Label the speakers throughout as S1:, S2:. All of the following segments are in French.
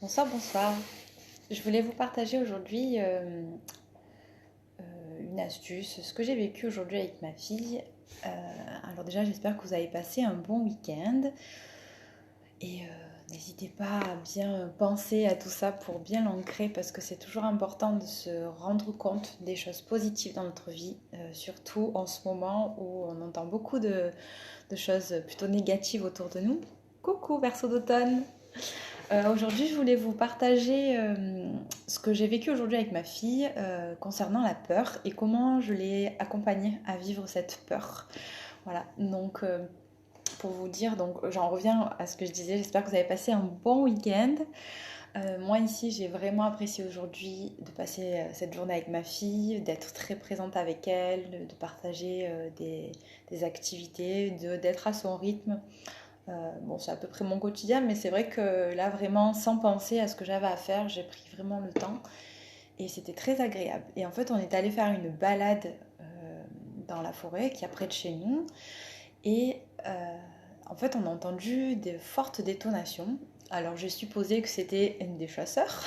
S1: Bonsoir, bonsoir. Je voulais vous partager aujourd'hui une astuce, ce que j'ai vécu aujourd'hui avec ma fille. Alors déjà, j'espère que vous avez passé un bon week-end et n'hésitez pas à bien penser à tout ça pour bien l'ancrer parce que c'est toujours important de se rendre compte des choses positives dans notre vie, surtout en ce moment où on entend beaucoup de choses plutôt négatives autour de nous. Coucou, Verseau d'automne! Aujourd'hui, je voulais vous partager ce que j'ai vécu aujourd'hui avec ma fille concernant la peur et comment je l'ai accompagnée à vivre cette peur. Voilà, donc pour vous dire, donc j'en reviens à ce que je disais, j'espère que vous avez passé un bon week-end. Moi ici, j'ai vraiment apprécié aujourd'hui de passer cette journée avec ma fille, d'être très présente avec elle, de partager des activités, d'être à son rythme. Bon, c'est à peu près mon quotidien, mais c'est vrai que là, vraiment, sans penser à ce que j'avais à faire, j'ai pris vraiment le temps et c'était très agréable. Et en fait, on est allé faire une balade dans la forêt qui est près de chez nous et en fait, on a entendu de fortes détonations. Alors, j'ai supposé que c'était des chasseurs.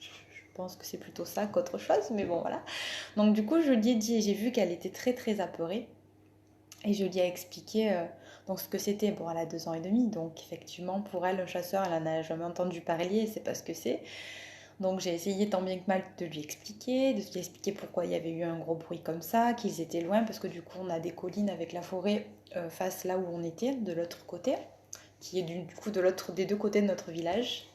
S1: Je pense que c'est plutôt ça qu'autre chose, mais bon, voilà. Donc, du coup, je lui ai dit, j'ai vu qu'elle était très, très apeurée. Et je lui ai expliqué donc ce que c'était. Bon, elle a 2 ans et demi, donc effectivement, pour elle, le chasseur, elle en a jamais entendu parler, elle sait pas ce que c'est. Donc j'ai essayé tant bien que mal de lui expliquer, pourquoi il y avait eu un gros bruit comme ça, qu'ils étaient loin, parce que du coup, on a des collines avec la forêt face là où on était, de l'autre côté, qui est du coup de l'autre des deux côtés de notre village.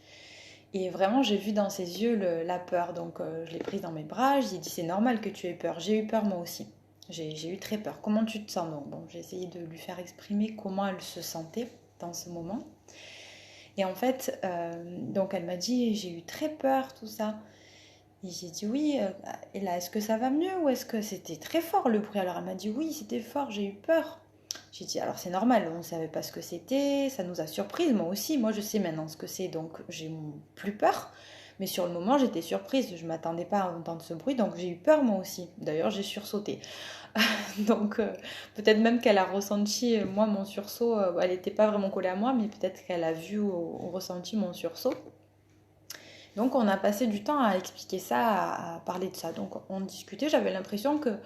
S1: Et vraiment, j'ai vu dans ses yeux la peur. Donc, je l'ai prise dans mes bras. Je lui ai dit, c'est normal que tu aies peur. J'ai eu peur moi aussi. J'ai eu très peur. Comment tu te sens? Donc, bon, j'ai essayé de lui faire exprimer comment elle se sentait dans ce moment. Et en fait, donc elle m'a dit, j'ai eu très peur, tout ça. Et j'ai dit, oui. Et là, est-ce que ça va mieux ou est-ce que c'était très fort le bruit? Alors, elle m'a dit, oui, c'était fort, j'ai eu peur. J'ai dit, alors c'est normal, on ne savait pas ce que c'était, ça nous a surprise, moi aussi, moi je sais maintenant ce que c'est, donc j'ai plus peur. Mais sur le moment, j'étais surprise, je ne m'attendais pas à entendre ce bruit, donc j'ai eu peur moi aussi. D'ailleurs, j'ai sursauté. Donc peut-être même qu'elle a ressenti, moi, mon sursaut, elle n'était pas vraiment collée à moi, mais peut-être qu'elle a vu ou ressenti mon sursaut. Donc on a passé du temps à expliquer ça, à parler de ça. Donc on discutait, j'avais l'impression que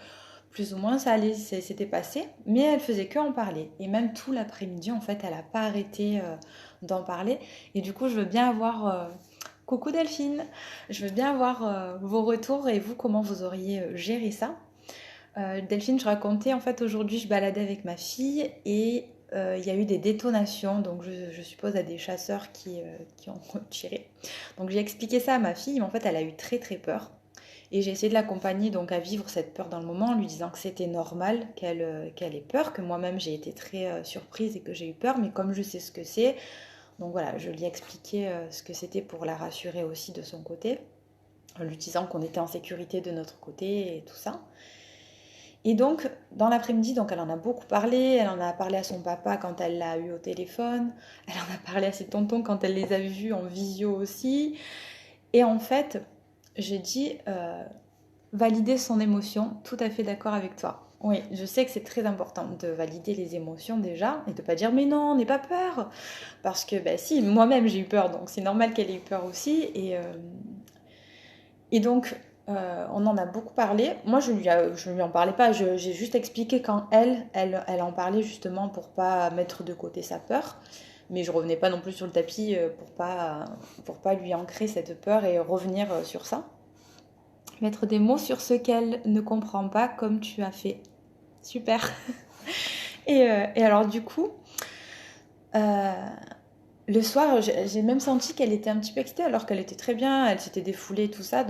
S1: plus ou moins ça allait, s'était passé, mais elle faisait que en parler. Et même tout l'après-midi, en fait, elle n'a pas arrêté d'en parler. Et du coup, je veux bien avoir... Coucou Delphine, je veux bien avoir vos retours et vous, comment vous auriez géré ça. Delphine, je racontais, en fait, aujourd'hui, je baladais avec ma fille et il y a eu des détonations, donc je suppose à des chasseurs qui ont tiré. Donc j'ai expliqué ça à ma fille, mais en fait, elle a eu très très peur. Et j'ai essayé de l'accompagner donc à vivre cette peur dans le moment en lui disant que c'était normal qu'elle ait peur, que moi-même j'ai été très surprise et que j'ai eu peur, mais comme je sais ce que c'est, donc voilà, je lui ai expliqué ce que c'était pour la rassurer aussi de son côté, en lui disant qu'on était en sécurité de notre côté et tout ça. Et donc, dans l'après-midi, donc elle en a beaucoup parlé, elle en a parlé à son papa quand elle l'a eu au téléphone, elle en a parlé à ses tontons quand elle les a vus en visio aussi. Et en fait, j'ai dit valider son émotion, tout à fait d'accord avec toi. Oui, je sais que c'est très important de valider les émotions déjà et de pas dire mais non, n'aie pas peur. Parce que ben si, moi-même j'ai eu peur, donc c'est normal qu'elle ait eu peur aussi. Et donc, on en a beaucoup parlé. Moi, je lui en parlais pas, j'ai juste expliqué quand elle en parlait justement pour pas mettre de côté sa peur. Mais je revenais pas non plus sur le tapis pour pas lui ancrer cette peur et revenir sur ça. Mettre des mots sur ce qu'elle ne comprend pas comme tu as fait. Super. Et alors du coup, euh, le soir, j'ai même senti qu'elle était un petit peu excitée alors qu'elle était très bien, elle s'était défoulée tout ça.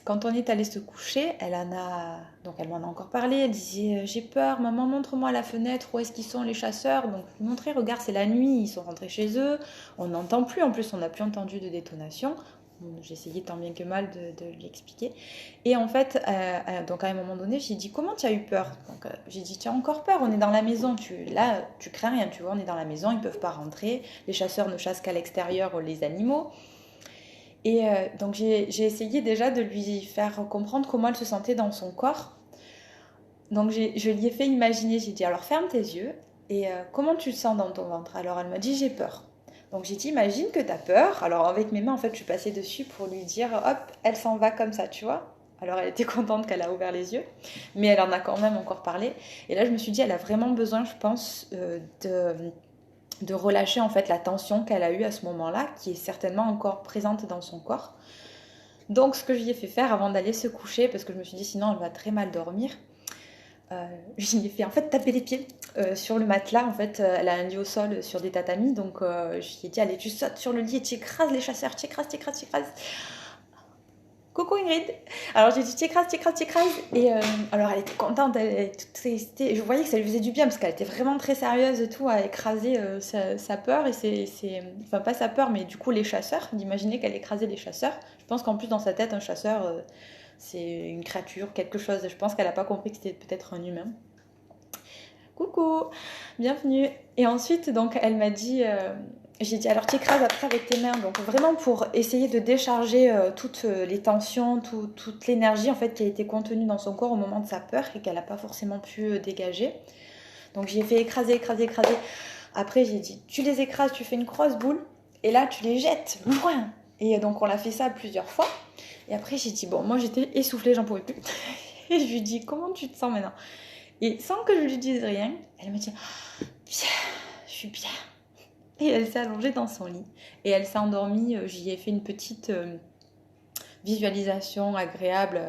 S1: Quand on est allé se coucher, elle m'en a encore parlé. Elle disait j'ai peur, maman montre-moi à la fenêtre où est-ce qu'ils sont les chasseurs. Donc je lui montrais regarde c'est la nuit, ils sont rentrés chez eux. On n'entend plus, en plus on n'a plus entendu de détonation. J'ai essayé tant bien que mal de lui expliquer. Et en fait, donc à un moment donné, j'ai dit comment tu as eu peur? Donc j'ai dit tu as encore peur, on est dans la maison, là tu crains rien, tu vois, on est dans la maison, ils peuvent pas rentrer, les chasseurs ne chassent qu'à l'extérieur les animaux. Et donc j'ai essayé déjà de lui faire comprendre comment elle se sentait dans son corps. Donc je lui ai fait imaginer, j'ai dit alors ferme tes yeux et comment tu te sens dans ton ventre? Alors elle m'a dit j'ai peur. Donc j'ai dit, imagine que tu as peur. Alors avec mes mains, en fait, je suis passée dessus pour lui dire, hop, elle s'en va comme ça, tu vois. Alors elle était contente qu'elle a ouvert les yeux, mais elle en a quand même encore parlé. Et là, je me suis dit, elle a vraiment besoin, je pense, de relâcher en fait la tension qu'elle a eue à ce moment-là, qui est certainement encore présente dans son corps. Donc ce que je lui ai fait faire avant d'aller se coucher, parce que je me suis dit sinon elle va très mal dormir, je lui ai fait en fait taper les pieds sur le matelas. En fait, elle a un lit au sol sur des tatamis, donc je lui ai dit allez, tu sautes sur le lit et tu écrases les chasseurs, tu écrases, tu écrases, tu écrases. Coucou Ingrid. Alors j'ai dit tu écrases, tu écrases, tu écrases. Et alors elle était contente, je voyais que ça lui faisait du bien parce qu'elle était vraiment très sérieuse et tout à écraser sa peur et enfin pas sa peur mais du coup les chasseurs, d'imaginer qu'elle écrasait les chasseurs. Je pense qu'en plus dans sa tête un chasseur c'est une créature, quelque chose. Je pense qu'elle n'a pas compris que c'était peut-être un humain. Coucou, bienvenue. Et ensuite donc elle m'a dit j'ai dit alors tu écrases après avec tes mains, donc vraiment pour essayer de décharger toutes les tensions, toute l'énergie en fait qui a été contenue dans son corps au moment de sa peur et qu'elle n'a pas forcément pu dégager. Donc j'ai fait écraser, écraser, écraser. Après j'ai dit tu les écrases, tu fais une grosse boule et là tu les jettes loin. Et donc on l'a fait ça plusieurs fois. Et après j'ai dit bon moi j'étais essoufflée, j'en pouvais plus. Et je lui dis comment tu te sens maintenant? Et sans que je lui dise rien, elle me dit bien, je suis bien. Et elle s'est allongée dans son lit. Et elle s'est endormie. J'y ai fait une petite visualisation agréable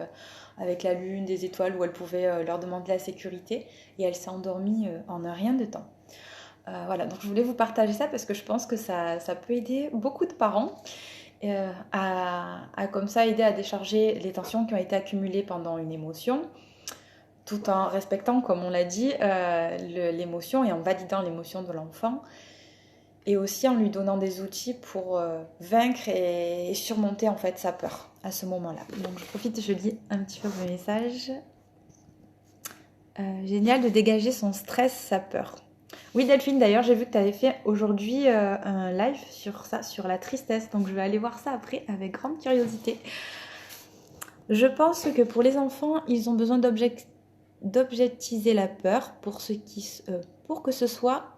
S1: avec la lune, des étoiles, où elle pouvait leur demander la sécurité. Et elle s'est endormie en un rien de temps. Voilà, donc je voulais vous partager ça parce que je pense que ça peut aider beaucoup de parents à comme ça aider à décharger les tensions qui ont été accumulées pendant une émotion, tout en respectant, comme on l'a dit, l'émotion et en validant l'émotion de l'enfant. Et aussi en lui donnant des outils pour vaincre et surmonter en fait sa peur à ce moment-là. Donc je profite, je lis un petit peu vos messages. Génial de dégager son stress, sa peur. Oui Delphine, d'ailleurs j'ai vu que tu avais fait aujourd'hui un live sur ça, sur la tristesse. Donc je vais aller voir ça après avec grande curiosité. Je pense que pour les enfants, ils ont besoin d'objectiviser la peur pour que ce soit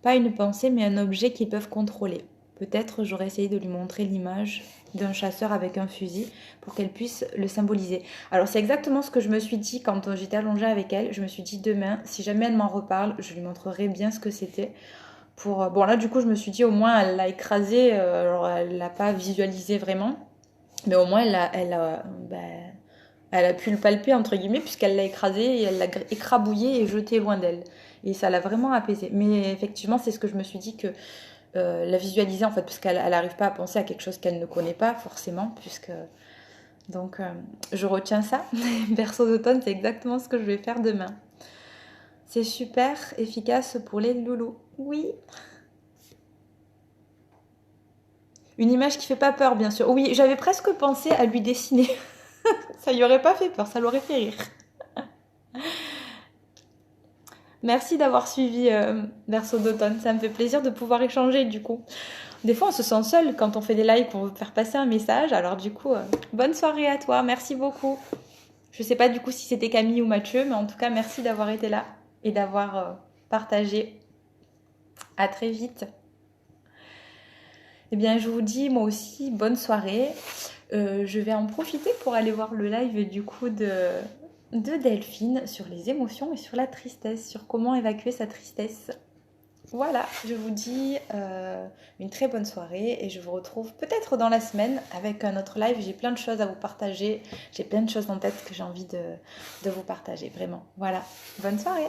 S1: pas une pensée, mais un objet qu'ils peuvent contrôler. Peut-être j'aurais essayé de lui montrer l'image d'un chasseur avec un fusil pour qu'elle puisse le symboliser. Alors c'est exactement ce que je me suis dit quand j'étais allongée avec elle. Je me suis dit demain, si jamais elle m'en reparle, je lui montrerai bien ce que c'était. Bon là du coup je me suis dit au moins elle l'a écrasé, alors elle l'a pas visualisé vraiment, mais au moins elle a pu le palper entre guillemets puisqu'elle l'a écrasé et elle l'a écrabouillé et jeté loin d'elle. Et ça l'a vraiment apaisée. Mais effectivement, c'est ce que je me suis dit que la visualiser en fait, parce qu'elle n'arrive pas à penser à quelque chose qu'elle ne connaît pas forcément, puisque... Donc, je retiens ça. Berceau d'automne, c'est exactement ce que je vais faire demain. C'est super efficace pour les loulous. Oui. Une image qui fait pas peur, bien sûr. Oui, j'avais presque pensé à lui dessiner. Ça lui aurait pas fait peur, ça l'aurait fait rire. Merci d'avoir suivi Berceau d'automne, ça me fait plaisir de pouvoir échanger du coup. Des fois on se sent seul quand on fait des lives pour faire passer un message, alors du coup, bonne soirée à toi, merci beaucoup. Je sais pas du coup si c'était Camille ou Mathieu, mais en tout cas merci d'avoir été là et d'avoir partagé. À très vite. Eh bien je vous dis moi aussi bonne soirée. Je vais en profiter pour aller voir le live du coup de Delphine sur les émotions et sur la tristesse, sur comment évacuer sa tristesse. Voilà, je vous dis une très bonne soirée et je vous retrouve peut-être dans la semaine avec un autre live. J'ai plein de choses à vous partager, j'ai plein de choses en tête que j'ai envie de vous partager, vraiment. Voilà, bonne soirée!